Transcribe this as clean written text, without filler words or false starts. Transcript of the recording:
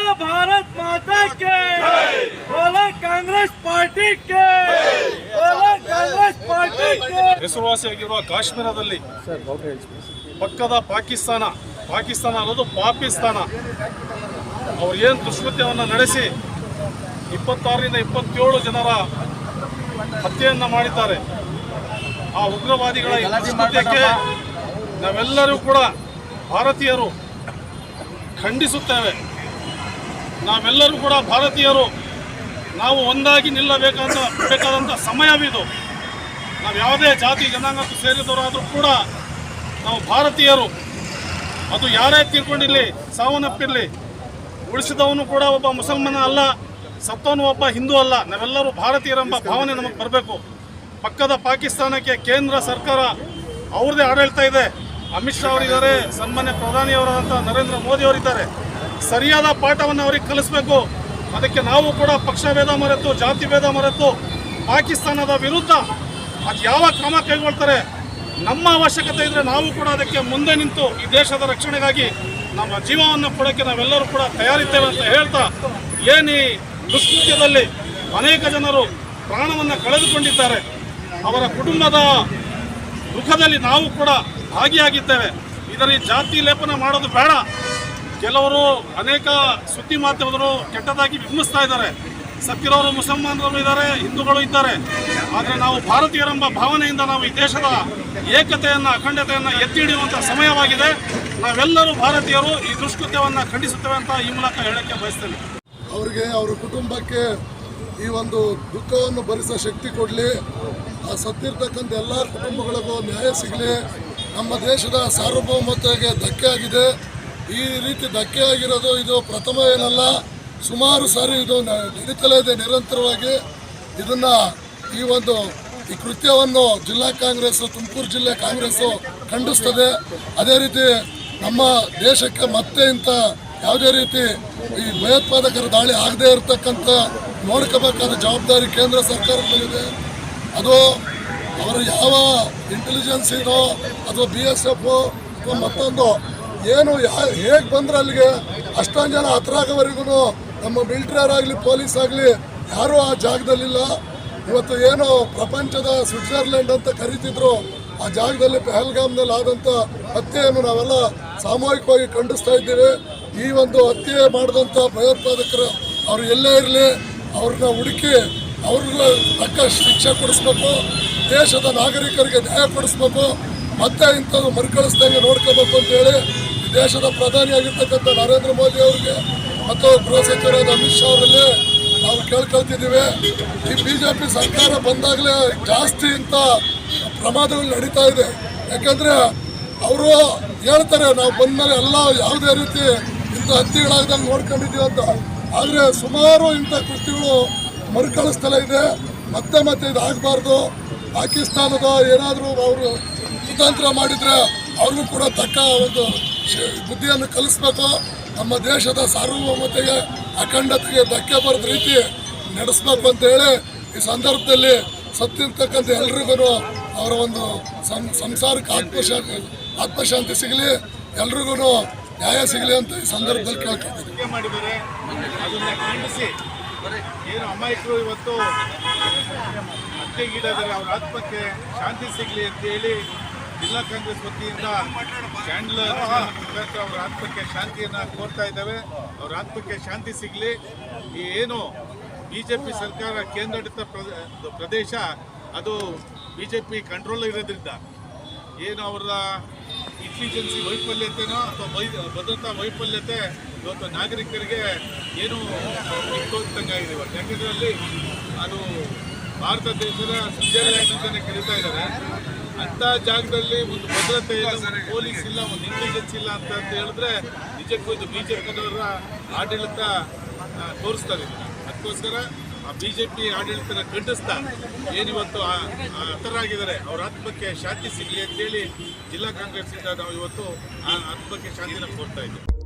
बोलो भारत माता के, बोलो कांग्रेस पार्टी के, बोलो कांग्रेस पार्टी के। ಹೆಸರುವಾಸಿಯಾಗಿರುವ ಕಾಶ್ಮೀರದಲ್ಲಿ ಪಕ್ಕದ ಪಾಕಿಸ್ತಾನ ಅನ್ನೋದು ಪಾಕಿಸ್ತಾನ ಅವರು ಏನು ದುಷ್ಕೃತ್ಯವನ್ನು ನಡೆಸಿ 26ರಿಂದ 27 ಜನರ ಹತ್ಯೆಯನ್ನು ಮಾಡಿದ್ದಾರೆ. ಆ ಉಗ್ರವಾದಿಗಳ ದುಷ್ಕೃತ್ಯಕ್ಕೆ ನಾವೆಲ್ಲರೂ ಕೂಡ ಭಾರತೀಯರು ಖಂಡಿಸುತ್ತೇವೆ. ನಾವೆಲ್ಲರೂ ಕೂಡ ಭಾರತೀಯರು ನಾವು ಒಂದಾಗಿ ನಿಲ್ಲಬೇಕಾದಂಥ ಸಮಯವಿದು. ನಾವು ಯಾವುದೇ ಜಾತಿ ಜನಾಂಗಕ್ಕೆ ಸೇರಿದವರಾದರೂ ಕೂಡ ನಾವು ಭಾರತೀಯರು. ಅದು ಯಾರೇ ತೀರ್ಕೊಂಡಿರಲಿ, ಸಾವನ್ನಪ್ಪಿರಲಿ, ಉಳಿಸಿದವನು ಕೂಡ ಒಬ್ಬ ಮುಸಲ್ಮಾನ ಅಲ್ಲ, ಸತ್ತವನು ಒಬ್ಬ ಹಿಂದೂ ಅಲ್ಲ. ನಾವೆಲ್ಲರೂ ಭಾರತೀಯರೆಂಬ ಭಾವನೆ ನಮಗೆ ಬರಬೇಕು. ಪಕ್ಕದ ಪಾಕಿಸ್ತಾನಕ್ಕೆ ಕೇಂದ್ರ ಸರ್ಕಾರ ಅವ್ರದ್ದೇ ಆಡಳಿತ ಇದೆ. ಅಮಿತ್ ಶಾ ಅವರಿದ್ದಾರೆ, ಸನ್ಮಾನ್ಯ ಪ್ರಧಾನಿಯವರಾದಂಥ ನರೇಂದ್ರ ಮೋದಿ ಅವರಿದ್ದಾರೆ. ಸರಿಯಾದ ಪಾಠವನ್ನು ಅವರಿಗೆ ಕಲಿಸಬೇಕು. ಅದಕ್ಕೆ ನಾವು ಕೂಡ ಪಕ್ಷ ಭೇದ ಮರೆತು, ಜಾತಿ ಭೇದ ಮರೆತು ಪಾಕಿಸ್ತಾನದ ವಿರುದ್ಧ ಅದು ಯಾವ ಕ್ರಮ ಕೈಗೊಳ್ತಾರೆ, ನಮ್ಮ ಅವಶ್ಯಕತೆ ಇದ್ದರೆ ನಾವು ಕೂಡ ಅದಕ್ಕೆ ಮುಂದೆ ನಿಂತು ಈ ದೇಶದ ರಕ್ಷಣೆಗಾಗಿ ನಮ್ಮ ಜೀವವನ್ನು ಕೊಡೋಕ್ಕೆ ನಾವೆಲ್ಲರೂ ಕೂಡ ತಯಾರಿದ್ದೇವೆ ಅಂತ ಹೇಳ್ತಾ, ಏನು ಈ ದುಷ್ಕೃತ್ಯದಲ್ಲಿ ಅನೇಕ ಜನರು ಪ್ರಾಣವನ್ನು ಕಳೆದುಕೊಂಡಿದ್ದಾರೆ, ಅವರ ಕುಟುಂಬದ ದುಃಖದಲ್ಲಿ ನಾವು ಕೂಡ ಭಾಗಿಯಾಗಿದ್ದೇವೆ. ಇದರಲ್ಲಿ ಜಾತಿ ಲೇಪನ ಮಾಡೋದು ಬೇಡ. ಕೆಲವರು ಅನೇಕ ಸುದ್ದಿ ಮಾಧ್ಯಮದವರು ಕೆಟ್ಟದಾಗಿ ಬಿಂಬಿಸ್ತಾ ಇದ್ದಾರೆ. ಸತ್ತಿರೋರು ಮುಸಲ್ಮಾನರು ಇದ್ದಾರೆ, ಹಿಂದೂಗಳು ಇದ್ದಾರೆ. ಆದರೆ ನಾವು ಭಾರತೀಯರೆಂಬ ಭಾವನೆಯಿಂದ ನಾವು ಈ ದೇಶದ ಏಕತೆಯನ್ನು, ಅಖಂಡತೆಯನ್ನು ಎತ್ತಿ ಹಿಡಿಯುವಂಥ ಸಮಯವಾಗಿದೆ. ನಾವೆಲ್ಲರೂ ಭಾರತೀಯರು ಈ ದುಷ್ಕೃತ್ಯವನ್ನು ಖಂಡಿಸುತ್ತೇವೆ ಅಂತ ಈ ಮೂಲಕ ಹೇಳಕ್ಕೆ ಬಯಸ್ತೇನೆ. ಅವರಿಗೆ, ಅವರ ಕುಟುಂಬಕ್ಕೆ ಈ ಒಂದು ದುಃಖವನ್ನು ಭರಿಸೋ ಶಕ್ತಿ ಕೊಡಲಿ. ಆ ಸತ್ತಿರ್ತಕ್ಕಂಥ ಎಲ್ಲ ಕುಟುಂಬಗಳಿಗೂ ನ್ಯಾಯ ಸಿಗಲಿ. ನಮ್ಮ ದೇಶದ ಸಾರ್ವಭೌಮತೆಗೆ ಧಕ್ಕೆ ಆಗಿದೆ. ಈ ರೀತಿ ಧಕ್ಕೆ ಆಗಿರೋದು ಇದು ಪ್ರಥಮ ಏನಲ್ಲ, ಸುಮಾರು ಸಾರಿ ಇದು ನಡೀತಲೇ ಇದೆ ನಿರಂತರವಾಗಿ. ಇದನ್ನು ಈ ಕೃತ್ಯವನ್ನು ಜಿಲ್ಲಾ ಕಾಂಗ್ರೆಸ್, ತುಮಕೂರು ಜಿಲ್ಲೆ ಕಾಂಗ್ರೆಸ್ಸು ಖಂಡಿಸ್ತದೆ. ಅದೇ ರೀತಿ ನಮ್ಮ ದೇಶಕ್ಕೆ ಮತ್ತೆ ಇಂಥ ಯಾವುದೇ ರೀತಿ ಈ ಭಯೋತ್ಪಾದಕರ ದಾಳಿ ಆಗದೇ ಇರತಕ್ಕಂಥ ನೋಡ್ಕೋಬೇಕಾದ ಜವಾಬ್ದಾರಿ ಕೇಂದ್ರ ಸರ್ಕಾರದ ಮೇಲಿದೆ. ಅದು ಅವರು ಯಾವ ಇಂಟೆಲಿಜೆನ್ಸ್ ಇದೋ ಅಥವಾ BSF ಅಥವಾ ಮತ್ತೊಂದು ಏನು ಹೇಗೆ ಬಂದ್ರೆ ಅಲ್ಲಿಗೆ ಅಷ್ಟೊಂದು ಜನ ಹತ್ರವರೆಗೂ ನಮ್ಮ ಮಿಲಿಟರಿಯರಾಗಲಿ, ಪೊಲೀಸ್ ಆಗಲಿ ಯಾರೂ ಆ ಜಾಗದಲ್ಲಿಲ್ಲ. ಇವತ್ತು ಏನು ಪ್ರಪಂಚದ ಸ್ವಿಟ್ಜರ್ಲೆಂಡ್ ಅಂತ ಕರೀತಿದ್ರು, ಆ ಜಾಗದಲ್ಲಿ ಪಹಲ್ಗಾಮ್ನಲ್ಲಿ ಆದಂಥ ಹತ್ಯೆಯನ್ನು ನಾವೆಲ್ಲ ಸಾಮೂಹಿಕವಾಗಿ ಖಂಡಿಸ್ತಾ ಇದ್ದೀವಿ. ಈ ಒಂದು ಹತ್ಯೆ ಮಾಡಿದಂಥ ಭಯೋತ್ಪಾದಕರು ಅವರು ಎಲ್ಲೇ ಇರಲಿ, ಅವ್ರನ್ನ ಹುಡುಕಿ ಅವ್ರಿಗೆ ತಕ್ಕ ಶಿಕ್ಷೆ ಕೊಡಿಸ್ಬೇಕು. ದೇಶದ ನಾಗರಿಕರಿಗೆ ನ್ಯಾಯ ಕೊಡಿಸ್ಬೇಕು. ಮತ್ತೆ ಇಂಥದ್ದು ಮರುಕಳಿಸ್ದಂಗೆ ನೋಡ್ಕೋಬೇಕು ಅಂತೇಳಿ ಈ ದೇಶದ ಪ್ರಧಾನಿಯಾಗಿರ್ತಕ್ಕಂಥ ನರೇಂದ್ರ ಮೋದಿ ಅವರಿಗೆ ಮತ್ತು ಗೃಹ ಸಚಿವರಾದ ಅಮಿತ್ ಶಾ ಅವರಲ್ಲಿ ನಾವು ಕೇಳ್ಕೊಳ್ತಿದ್ದೀವಿ. ಈ BJP ಸರ್ಕಾರ ಬಂದಾಗಲೇ ಜಾಸ್ತಿ ಇಂಥ ಪ್ರಮಾದಗಳು ನಡೀತಾ ಇದೆ. ಯಾಕಂದರೆ ಅವರು ಹೇಳ್ತಾರೆ ನಾವು ಬಂದಮೇಲೆ ಎಲ್ಲ ಯಾವುದೇ ರೀತಿ ಇಂಥ ಹತ್ಯೆಗಳಾಗ್ದಂಗೆ ನೋಡ್ಕೊಂಡಿದ್ದೀವಿ ಅಂತ. ಆದರೆ ಸುಮಾರು ಇಂಥ ಕೃತ್ಯಗಳು ಮರುಕಳಿಸ್ತಲೇ ಇದೆ. ಮತ್ತೆ ಇದು ಆಗಬಾರ್ದು. ಪಾಕಿಸ್ತಾನದ ಏನಾದರೂ ಅವರು ಕುತಂತ್ರ ಮಾಡಿದರೆ ಅವ್ರಿಗೂ ಕೂಡ ತಕ್ಕ ಒಂದು ಬುದ್ಧಿಯನ್ನು ಕಲಿಸ್ಬೇಕು. ನಮ್ಮ ದೇಶದ ಸಾರ್ವಭೌಮತೆಗೆ, ಅಖಂಡತೆಗೆ ಧಕ್ಕೆ ಬರದ ರೀತಿ ನಡೆಸಬೇಕು ಅಂತೇಳಿ ಈ ಸಂದರ್ಭದಲ್ಲಿ ಸತ್ತಿರ್ತಕ್ಕಂಥ ಎಲ್ರಿಗೂ ಅವರ ಒಂದು ಸಂಸಾರಕ್ಕೆ ಆತ್ಮಶಾಂತಿ ಸಿಗಲಿ, ಎಲ್ರಿಗೂ ನ್ಯಾಯ ಸಿಗಲಿ ಅಂತ ಈ ಸಂದರ್ಭದಲ್ಲಿ ಕೇಳ್ಕೊಳ್ತೀನಿ. ಏನು ಅಮಾಯಕರು ಇವತ್ತು ಹತ್ಯೆಗೀಡಾದರೆ ಅವ್ರ ಆತ್ಮಕ್ಕೆ ಶಾಂತಿ ಸಿಗಲಿ ಅಂತ ಹೇಳಿ ಜಿಲ್ಲಾ ಕಾಂಗ್ರೆಸ್ ವತಿಯಿಂದ ಕ್ಯಾಂಡಲ್ ಅವರ ಆತ್ಮಕ್ಕೆ ಶಾಂತಿಯನ್ನು ಕೋರ್ತಾ ಇದ್ದಾವೆ. ಅವರ ಆತ್ಮಕ್ಕೆ ಶಾಂತಿ ಸಿಗಲಿ. ಈ ಏನು BJP ಸರ್ಕಾರ ಕೇಂದ್ರಾಡಳಿತ ಪ್ರದೇಶ ಅದು BJP ಕಂಟ್ರೋಲ್ ಇರೋದ್ರಿಂದ ಏನು ಅವರ ಇಂಟೆಲಿಜೆನ್ಸಿ ವೈಫಲ್ಯತೆನೋ ಅಥವಾ ಭದ್ರತಾ ವೈಫಲ್ಯತೆ ಇವತ್ತು ನಾಗರಿಕರಿಗೆ ಏನು ಇಟ್ಟೋದಂಗಾಗಿದೆ ಇವತ್ತು. ಯಾಕೆಂದರೆ ಅಲ್ಲಿ ಅದು ಭಾರತ ದೇಶದ ಸ್ವಿಟ್ಜರ್ಲ್ಯಾಂಡ್ ಅಂತಲೇ ಕರೀತಾ ಇದ್ದಾರೆ. ಅಂಥ ಜಾಗದಲ್ಲಿ ಒಂದು ಭದ್ರತೆ ಇಲ್ಲ, ಒಂದು ಪೊಲೀಸ್ ಇಲ್ಲ, ಒಂದು ಇಂಟೆಲಿಜೆನ್ಸ್ ಇಲ್ಲ ಅಂತ ಹೇಳಿದ್ರೆ ನಿಜಕ್ಕೂ ಇದು BJPನವರ ಆಡಳಿತ ತೋರಿಸ್ತಾರೆ. ಅದಕ್ಕೋಸ್ಕರ ಆ BJP ಆಡಳಿತನ ಖಂಡಿಸ್ತಾ ಏನಿವತ್ತು ಹತರಾಗಿದ್ದಾರೆ ಅವ್ರ ಆತ್ಮಕ್ಕೆ ಶಾಂತಿ ಸಿಗಲಿ ಅಂತೇಳಿ ಜಿಲ್ಲಾ ಕಾಂಗ್ರೆಸ್ಸಿಂದ ನಾವು ಇವತ್ತು ಆ ಆತ್ಮಕ್ಕೆ ಶಾಂತಿನ ಕೋರ್ತಾ ಇದ್ದೀವಿ.